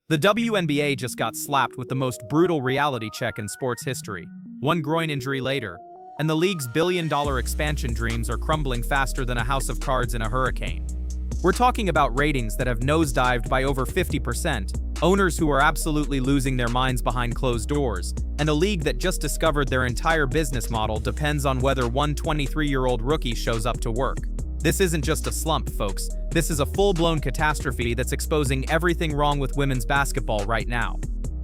The WNBA just got slapped with the most brutal reality check in sports history. One groin injury later, and the league's billion-dollar expansion dreams are crumbling faster than a house of cards in a hurricane. We're talking about ratings that have nosedived by over 50%, owners who are absolutely losing their minds behind closed doors, and a league that just discovered their entire business model depends on whether one 23-year-old rookie shows up to work. This isn't just a slump, folks. This is a full-blown catastrophe that's exposing everything wrong with women's basketball right now.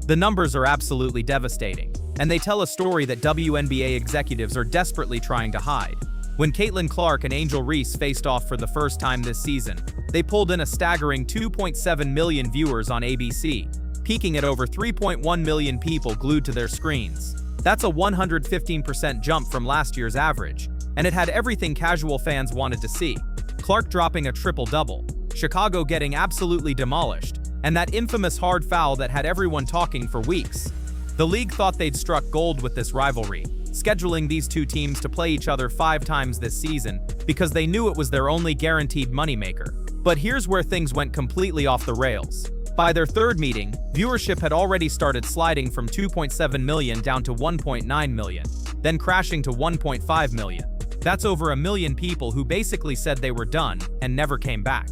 The numbers are absolutely devastating, and they tell a story that WNBA executives are desperately trying to hide. When Caitlin Clark and Angel Reese faced off for the first time this season, they pulled in a staggering 2.7 million viewers on ABC, peaking at over 3.1 million people glued to their screens. That's a 115% jump from last year's average, and it had everything casual fans wanted to see. Clark dropping a triple-double, Chicago getting absolutely demolished, and that infamous hard foul that had everyone talking for weeks. The league thought they'd struck gold with this rivalry, scheduling these two teams to play each other 5 times this season because they knew it was their only guaranteed moneymaker. But here's where things went completely off the rails. By their third meeting, viewership had already started sliding from 2.7 million down to 1.9 million, then crashing to 1.5 million. That's over a million people who basically said they were done and never came back.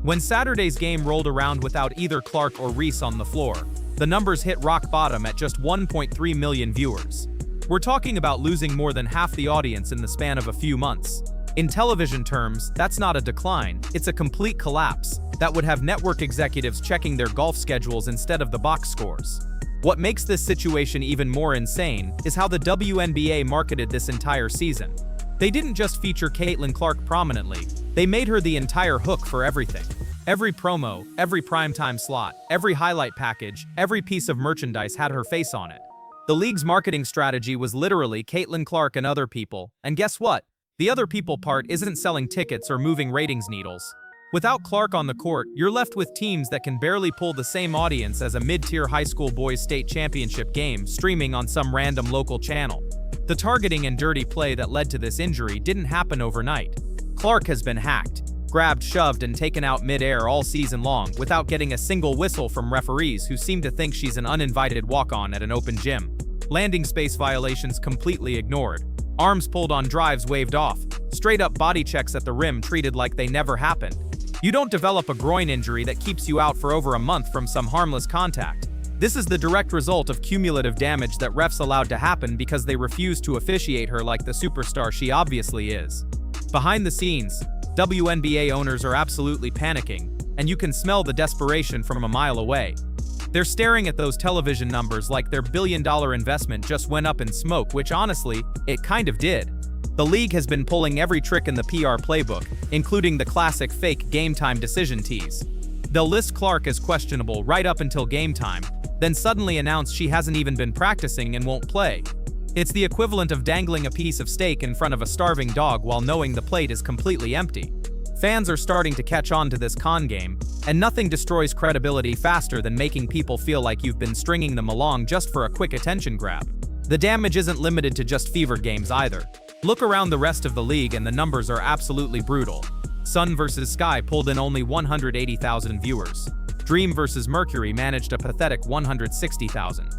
When Saturday's game rolled around without either Clark or Reese on the floor, the numbers hit rock bottom at just 1.3 million viewers. We're talking about losing more than half the audience in the span of a few months. In television terms, that's not a decline, it's a complete collapse that would have network executives checking their golf schedules instead of the box scores. What makes this situation even more insane is how the WNBA marketed this entire season. They didn't just feature Caitlin Clark prominently, they made her the entire hook for everything. Every promo, every primetime slot, every highlight package, every piece of merchandise had her face on it. The league's marketing strategy was literally Caitlin Clark and other people, and guess what? The other people part isn't selling tickets or moving ratings needles. Without Clark on the court, you're left with teams that can barely pull the same audience as a mid-tier high school boys state championship game streaming on some random local channel. The targeting and dirty play that led to this injury didn't happen overnight. Clark has been hacked, grabbed, shoved, and taken out mid-air all season long without getting a single whistle from referees who seem to think she's an uninvited walk-on at an open gym. Landing space violations completely ignored. Arms pulled on drives waved off. Straight-up body checks at the rim treated like they never happened. You don't develop a groin injury that keeps you out for over a month from some harmless contact. This is the direct result of cumulative damage that refs allowed to happen because they refused to officiate her like the superstar she obviously is. Behind the scenes, WNBA owners are absolutely panicking, and you can smell the desperation from a mile away. They're staring at those television numbers like their billion-dollar investment just went up in smoke, which honestly, it kind of did. The league has been pulling every trick in the PR playbook, including the classic fake game-time decision tease. They'll list Clark as questionable right up until game time, then suddenly announce she hasn't even been practicing and won't play. It's the equivalent of dangling a piece of steak in front of a starving dog while knowing the plate is completely empty. Fans are starting to catch on to this con game, and nothing destroys credibility faster than making people feel like you've been stringing them along just for a quick attention grab. The damage isn't limited to just fever games either. Look around the rest of the league and the numbers are absolutely brutal. Sun vs. Sky pulled in only 180,000 viewers. Dream vs. Mercury managed a pathetic 160,000.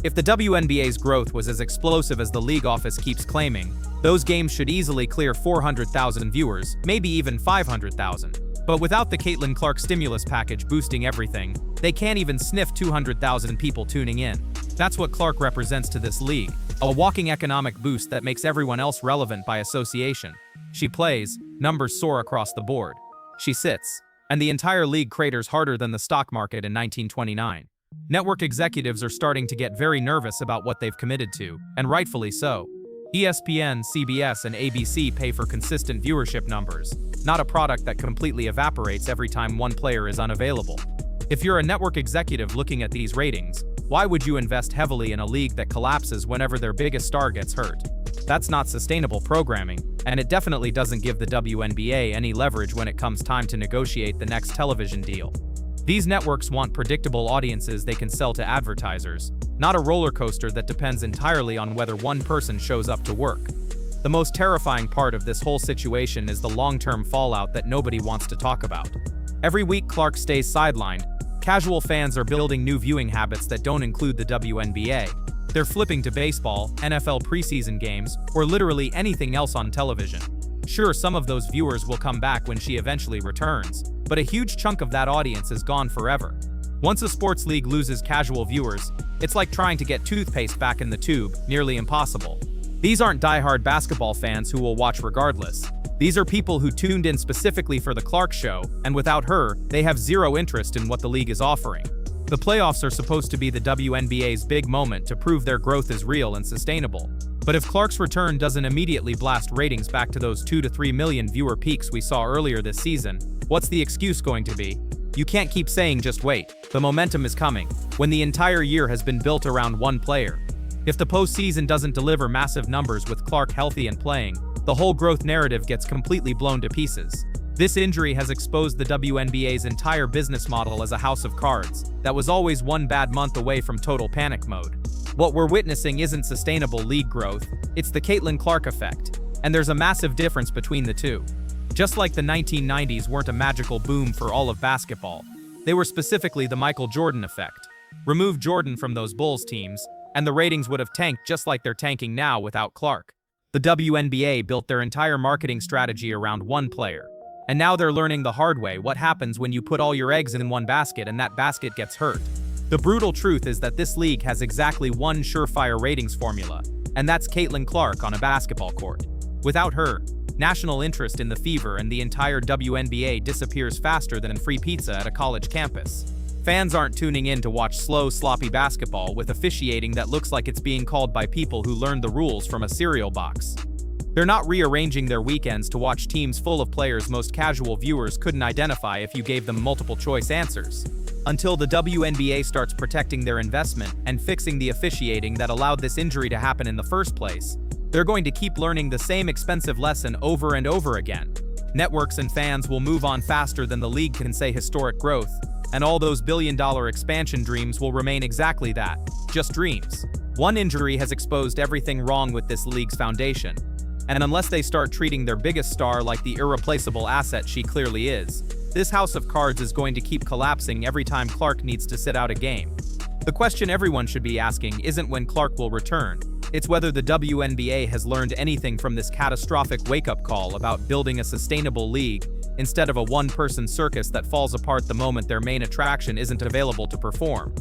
If the WNBA's growth was as explosive as the league office keeps claiming, those games should easily clear 400,000 viewers, maybe even 500,000. But without the Caitlin Clark stimulus package boosting everything, they can't even sniff 200,000 people tuning in. That's what Clark represents to this league, a walking economic boost that makes everyone else relevant by association. She plays, numbers soar across the board. She sits, and the entire league craters harder than the stock market in 1929. Network executives are starting to get very nervous about what they've committed to, and rightfully so. ESPN, CBS, and ABC pay for consistent viewership numbers, not a product that completely evaporates every time one player is unavailable. If you're a network executive looking at these ratings, why would you invest heavily in a league that collapses whenever their biggest star gets hurt? That's not sustainable programming, and it definitely doesn't give the WNBA any leverage when it comes time to negotiate the next television deal. These networks want predictable audiences they can sell to advertisers, not a roller coaster that depends entirely on whether one person shows up to work. The most terrifying part of this whole situation is the long-term fallout that nobody wants to talk about. Every week Clark stays sidelined, Casual fans are building new viewing habits that don't include the WNBA. They're flipping to baseball, NFL preseason games, or literally anything else on television. Sure, some of those viewers will come back when she eventually returns, but a huge chunk of that audience is gone forever. Once a sports league loses casual viewers, it's like trying to get toothpaste back in the tube, nearly impossible. These aren't die-hard basketball fans who will watch regardless. These are people who tuned in specifically for the Clark show, and without her, they have zero interest in what the league is offering. The playoffs are supposed to be the WNBA's big moment to prove their growth is real and sustainable. But if Clark's return doesn't immediately blast ratings back to those 2 to 3 million viewer peaks we saw earlier this season, what's the excuse going to be? You can't keep saying just wait. The momentum is coming, when the entire year has been built around one player. If the postseason doesn't deliver massive numbers with Clark healthy and playing, the whole growth narrative gets completely blown to pieces. This injury has exposed the WNBA's entire business model as a house of cards that was always one bad month away from total panic mode. What we're witnessing isn't sustainable league growth, it's the Caitlin Clark effect, and there's a massive difference between the two. Just like the 1990s weren't a magical boom for all of basketball, they were specifically the Michael Jordan effect. Remove Jordan from those Bulls teams, and the ratings would have tanked just like they're tanking now without Clark. The WNBA built their entire marketing strategy around one player. And now they're learning the hard way what happens when you put all your eggs in one basket and that basket gets hurt. The brutal truth is that this league has exactly one surefire ratings formula, and that's Caitlin Clark on a basketball court. Without her, national interest in the Fever and the entire WNBA disappears faster than free pizza at a college campus. Fans aren't tuning in to watch slow, sloppy basketball with officiating that looks like it's being called by people who learned the rules from a cereal box. They're not rearranging their weekends to watch teams full of players most casual viewers couldn't identify if you gave them multiple-choice answers. Until the WNBA starts protecting their investment and fixing the officiating that allowed this injury to happen in the first place, they're going to keep learning the same expensive lesson over and over again. Networks and fans will move on faster than the league can say historic growth, and all those billion-dollar expansion dreams will remain exactly that, just dreams. One injury has exposed everything wrong with this league's foundation. And unless they start treating their biggest star like the irreplaceable asset she clearly is, this house of cards is going to keep collapsing every time Clark needs to sit out a game. The question everyone should be asking isn't when Clark will return, it's whether the WNBA has learned anything from this catastrophic wake-up call about building a sustainable league instead of a one-person circus that falls apart the moment their main attraction isn't available to perform.